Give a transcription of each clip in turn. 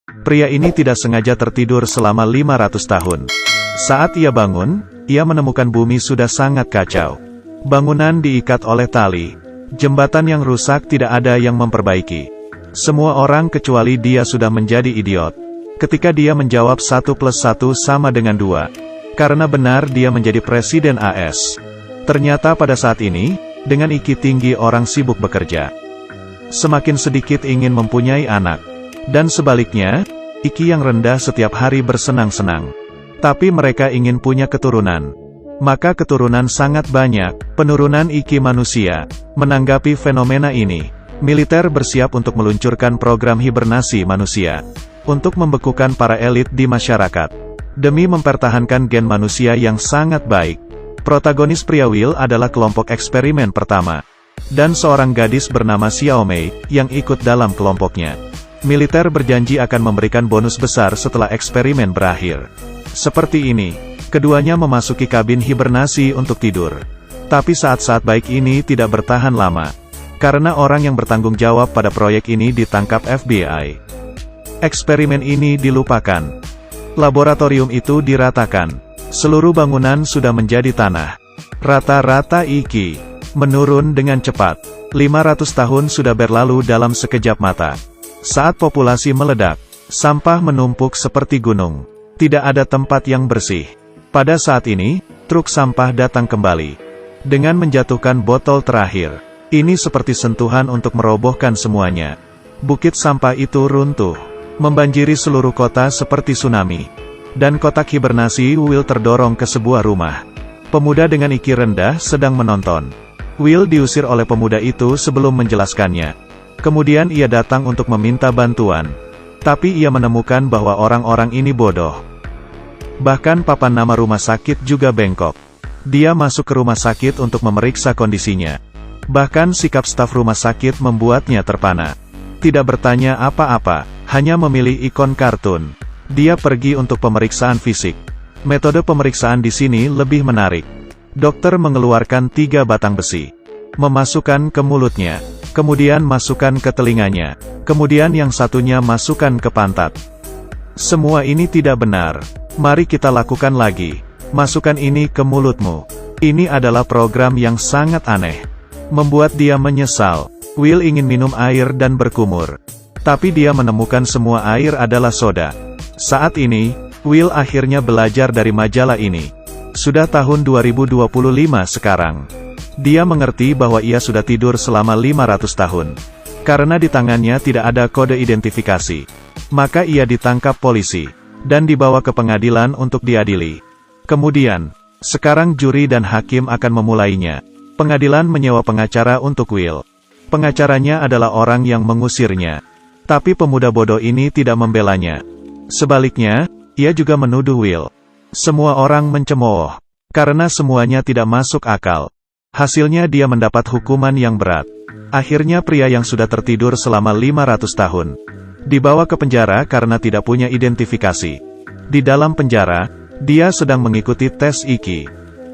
Pria ini tidak sengaja tertidur selama 500 tahun. Saat ia bangun, ia menemukan bumi sudah sangat kacau. Bangunan diikat oleh tali. Jembatan yang rusak tidak ada yang memperbaiki. Semua orang kecuali dia sudah menjadi idiot. Ketika dia menjawab 1 plus 1 sama dengan 2. Karena benar dia menjadi presiden AS. Ternyata pada saat ini, dengan IQ tinggi orang sibuk bekerja. Semakin sedikit ingin mempunyai anak. Dan sebaliknya, IQ yang rendah setiap hari bersenang-senang. Tapi mereka ingin punya keturunan. Maka keturunan sangat banyak. Penurunan IQ manusia. Menanggapi fenomena ini, militer bersiap untuk meluncurkan program hibernasi manusia. Untuk membekukan para elit di masyarakat. Demi mempertahankan gen manusia yang sangat baik. Protagonis pria Will adalah kelompok eksperimen pertama. Dan seorang gadis bernama Xiaomei, yang ikut dalam kelompoknya. Militer berjanji akan memberikan bonus besar setelah eksperimen berakhir. Seperti ini, keduanya memasuki kabin hibernasi untuk tidur. Tapi saat-saat baik ini tidak bertahan lama. Karena orang yang bertanggung jawab pada proyek ini ditangkap FBI. Eksperimen ini dilupakan. Laboratorium itu diratakan. Seluruh bangunan sudah menjadi tanah. Rata-rata IQ menurun dengan cepat. 500 tahun sudah berlalu dalam sekejap mata. Saat populasi meledak, sampah menumpuk seperti gunung. Tidak ada tempat yang bersih. Pada saat ini, truk sampah datang kembali. Dengan menjatuhkan botol terakhir. Ini seperti sentuhan untuk merobohkan semuanya. Bukit sampah itu runtuh. Membanjiri seluruh kota seperti tsunami. Dan kotak hibernasi Will terdorong ke sebuah rumah. Pemuda dengan IQ rendah sedang menonton. Will diusir oleh pemuda itu sebelum menjelaskannya. Kemudian ia datang untuk meminta bantuan. Tapi ia menemukan bahwa orang-orang ini bodoh. Bahkan papan nama rumah sakit juga bengkok. Dia masuk ke rumah sakit untuk memeriksa kondisinya. Bahkan sikap staf rumah sakit membuatnya terpana. Tidak bertanya apa-apa, hanya memilih ikon kartun. Dia pergi untuk pemeriksaan fisik. Metode pemeriksaan di sini lebih menarik. Dokter mengeluarkan 3 batang besi. Memasukkan ke mulutnya. Kemudian masukkan ke telinganya. Kemudian yang satunya masukkan ke pantat. Semua ini tidak benar. Mari kita lakukan lagi. Masukkan ini ke mulutmu. Ini adalah program yang sangat aneh. Membuat dia menyesal. Will ingin minum air dan berkumur. Tapi dia menemukan semua air adalah soda. Saat ini, Will akhirnya belajar dari majalah ini. Sudah tahun 2025 sekarang. Dia mengerti bahwa ia sudah tidur selama 500 tahun. Karena di tangannya tidak ada kode identifikasi. Maka ia ditangkap polisi. Dan dibawa ke pengadilan untuk diadili. Kemudian, sekarang juri dan hakim akan memulainya. Pengadilan menyewa pengacara untuk Will. Pengacaranya adalah orang yang mengusirnya. Tapi pemuda bodoh ini tidak membelanya. Sebaliknya, ia juga menuduh Will. Semua orang mencemooh. Karena semuanya tidak masuk akal. Hasilnya dia mendapat hukuman yang berat. Akhirnya pria yang sudah tertidur selama 500 tahun. Dibawa ke penjara karena tidak punya identifikasi. Di dalam penjara, dia sedang mengikuti tes IQ.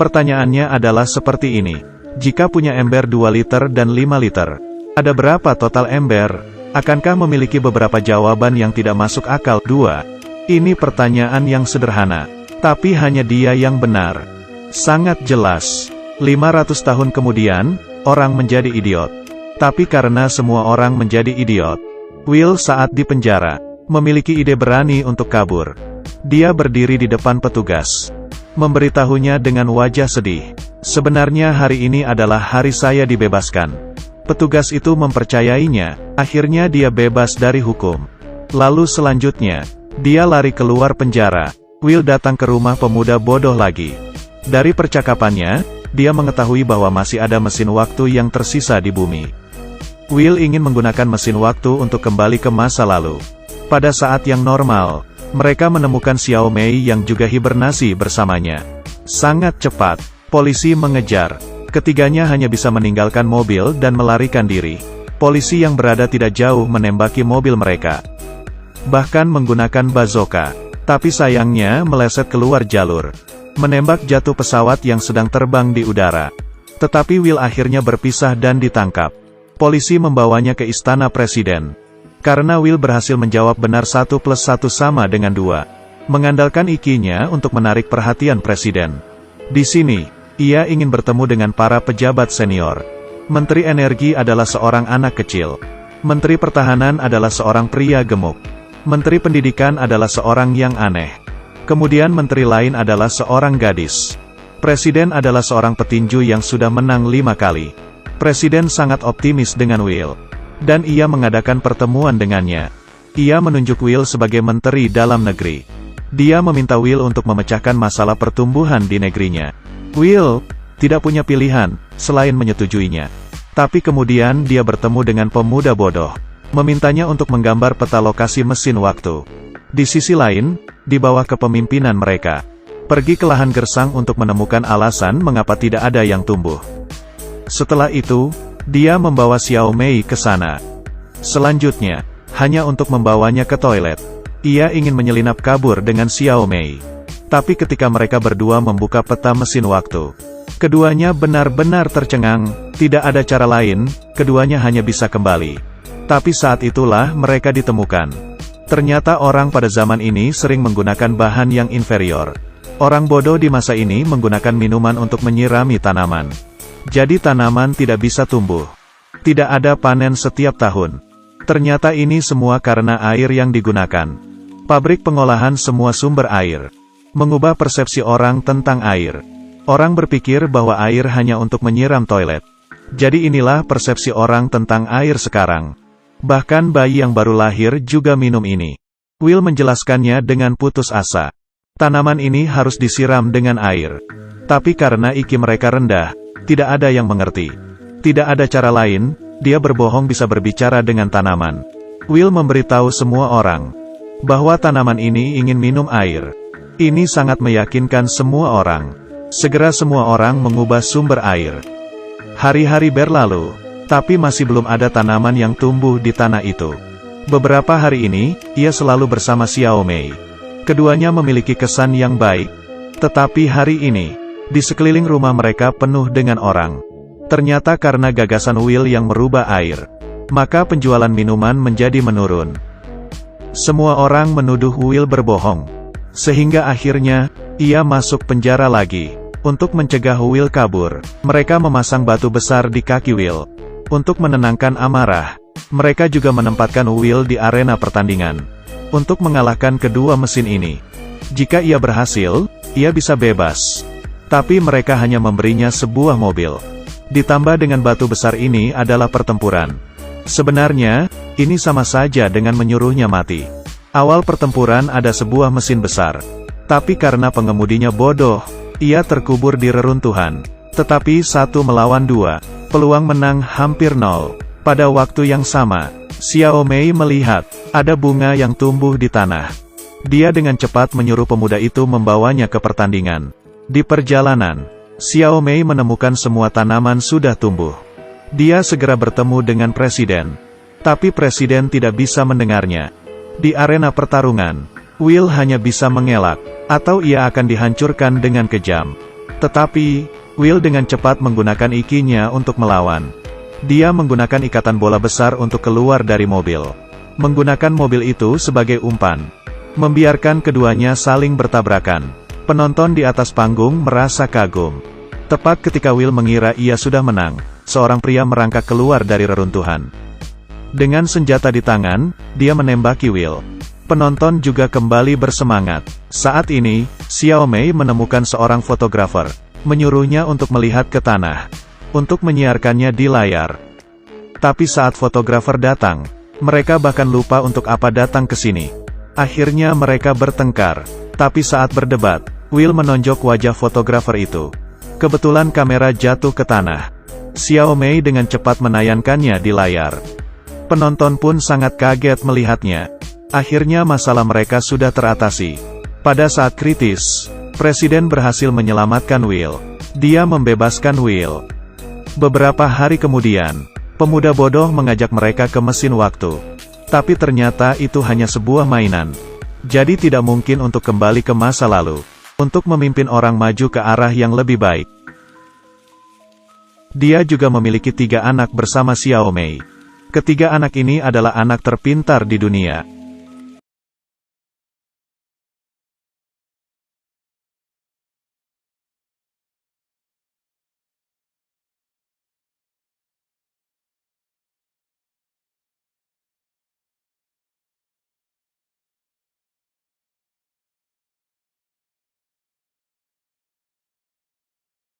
Pertanyaannya adalah seperti ini. Jika punya ember 2 liter dan 5 liter, ada berapa total ember? Akankah memiliki beberapa jawaban yang tidak masuk akal? 2. Ini pertanyaan yang sederhana. Tapi hanya dia yang benar. Sangat jelas. 500 tahun kemudian, orang menjadi idiot. Tapi karena semua orang menjadi idiot, Will saat di penjara, memiliki ide berani untuk kabur. Dia berdiri di depan petugas. Memberitahunya dengan wajah sedih. Sebenarnya hari ini adalah hari saya dibebaskan. Petugas itu mempercayainya, akhirnya dia bebas dari hukum. Lalu selanjutnya, dia lari keluar penjara. Will datang ke rumah pemuda bodoh lagi. Dari percakapannya, dia mengetahui bahwa masih ada mesin waktu yang tersisa di bumi. Will ingin menggunakan mesin waktu untuk kembali ke masa lalu. Pada saat yang normal, mereka menemukan Xiaomei yang juga hibernasi bersamanya. Sangat cepat, polisi mengejar. Ketiganya hanya bisa meninggalkan mobil dan melarikan diri. Polisi yang berada tidak jauh menembaki mobil mereka. Bahkan menggunakan bazooka. Tapi sayangnya meleset keluar jalur. Menembak jatuh pesawat yang sedang terbang di udara. Tetapi Will akhirnya berpisah dan ditangkap. Polisi membawanya ke istana presiden. Karena Will berhasil menjawab benar 1 plus 1 sama dengan 2. Mengandalkan IQ-nya untuk menarik perhatian Presiden. Di sini, ia ingin bertemu dengan para pejabat senior. Menteri Energi adalah seorang anak kecil. Menteri Pertahanan adalah seorang pria gemuk. Menteri Pendidikan adalah seorang yang aneh. Kemudian menteri lain adalah seorang gadis. Presiden adalah seorang petinju yang sudah menang 5 kali. Presiden sangat optimis dengan Will. Dan ia mengadakan pertemuan dengannya. Ia menunjuk Will sebagai Menteri Dalam Negeri. Dia meminta Will untuk memecahkan masalah pertumbuhan di negerinya. Will tidak punya pilihan selain menyetujuinya. Tapi kemudian dia bertemu dengan pemuda bodoh, memintanya untuk menggambar peta lokasi mesin waktu. Di sisi lain, di bawah kepemimpinan mereka, pergi ke lahan gersang untuk menemukan alasan mengapa tidak ada yang tumbuh. Setelah itu, dia membawa Xiao Mei ke sana. Selanjutnya, hanya untuk membawanya ke toilet. Ia ingin menyelinap kabur dengan Xiao Mei. Tapi ketika mereka berdua membuka peta mesin waktu, keduanya benar-benar tercengang. Tidak ada cara lain, keduanya hanya bisa kembali. Tapi saat itulah mereka ditemukan. Ternyata orang pada zaman ini sering menggunakan bahan yang inferior. Orang bodoh di masa ini menggunakan minuman untuk menyirami tanaman. Jadi tanaman tidak bisa tumbuh. Tidak ada panen setiap tahun. Ternyata ini semua karena air yang digunakan. Pabrik pengolahan semua sumber air. Mengubah persepsi orang tentang air. Orang berpikir bahwa air hanya untuk menyiram toilet. Jadi inilah persepsi orang tentang air sekarang. Bahkan bayi yang baru lahir juga minum ini. Will menjelaskannya dengan putus asa. Tanaman ini harus disiram dengan air. Tapi karena IQ mereka rendah, tidak ada yang mengerti. Tidak ada cara lain, dia berbohong bisa berbicara dengan tanaman. Will memberitahu semua orang bahwa tanaman ini ingin minum air. Ini sangat meyakinkan semua orang. Segera semua orang mengubah sumber air. Hari-hari berlalu, tapi masih belum ada tanaman yang tumbuh di tanah itu. Beberapa hari ini, ia selalu bersama Xiao Mei. Keduanya memiliki kesan yang baik. Tetapi hari ini, di sekeliling rumah mereka penuh dengan orang. Ternyata karena gagasan Will yang merubah air, maka penjualan minuman menjadi menurun. Semua orang menuduh Will berbohong. Sehingga akhirnya, ia masuk penjara lagi. Untuk mencegah Will kabur, mereka memasang batu besar di kaki Will. Untuk menenangkan amarah, mereka juga menempatkan Will di arena pertandingan. Untuk mengalahkan kedua mesin ini. Jika ia berhasil, ia bisa bebas. Tapi mereka hanya memberinya sebuah mobil. Ditambah dengan batu besar ini adalah pertempuran. Sebenarnya, ini sama saja dengan menyuruhnya mati. Awal pertempuran ada sebuah mesin besar. Tapi karena pengemudinya bodoh, ia terkubur di reruntuhan. Tetapi 1 melawan 2, peluang menang hampir 0. Pada waktu yang sama, Xiao Mei melihat ada bunga yang tumbuh di tanah. Dia dengan cepat menyuruh pemuda itu membawanya ke pertandingan. Di perjalanan, Xiao Mei menemukan semua tanaman sudah tumbuh. Dia segera bertemu dengan presiden. Tapi presiden tidak bisa mendengarnya. Di arena pertarungan, Will hanya bisa mengelak, atau ia akan dihancurkan dengan kejam. Tetapi, Will dengan cepat menggunakan IQ-nya untuk melawan. Dia menggunakan ikatan bola besar untuk keluar dari mobil. Menggunakan mobil itu sebagai umpan. Membiarkan keduanya saling bertabrakan. Penonton di atas panggung merasa kagum. Tepat ketika Will mengira ia sudah menang, seorang pria merangkak keluar dari reruntuhan. Dengan senjata di tangan, dia menembaki Will. Penonton juga kembali bersemangat. Saat ini, Xiao Mei menemukan seorang fotografer, menyuruhnya untuk melihat ke tanah, untuk menyiarkannya di layar. Tapi saat fotografer datang, mereka bahkan lupa untuk apa datang ke sini. Akhirnya mereka bertengkar. Tapi saat berdebat, Will menonjok wajah fotografer itu. Kebetulan kamera jatuh ke tanah. Xiao Mei dengan cepat menayangkannya di layar. Penonton pun sangat kaget melihatnya. Akhirnya masalah mereka sudah teratasi. Pada saat kritis, Presiden berhasil menyelamatkan Will. Dia membebaskan Will. Beberapa hari kemudian, pemuda bodoh mengajak mereka ke mesin waktu. Tapi ternyata itu hanya sebuah mainan. Jadi tidak mungkin untuk kembali ke masa lalu. Untuk memimpin orang maju ke arah yang lebih baik. Dia juga memiliki 3 anak bersama Xiao Mei. Ketiga anak ini adalah anak terpintar di dunia.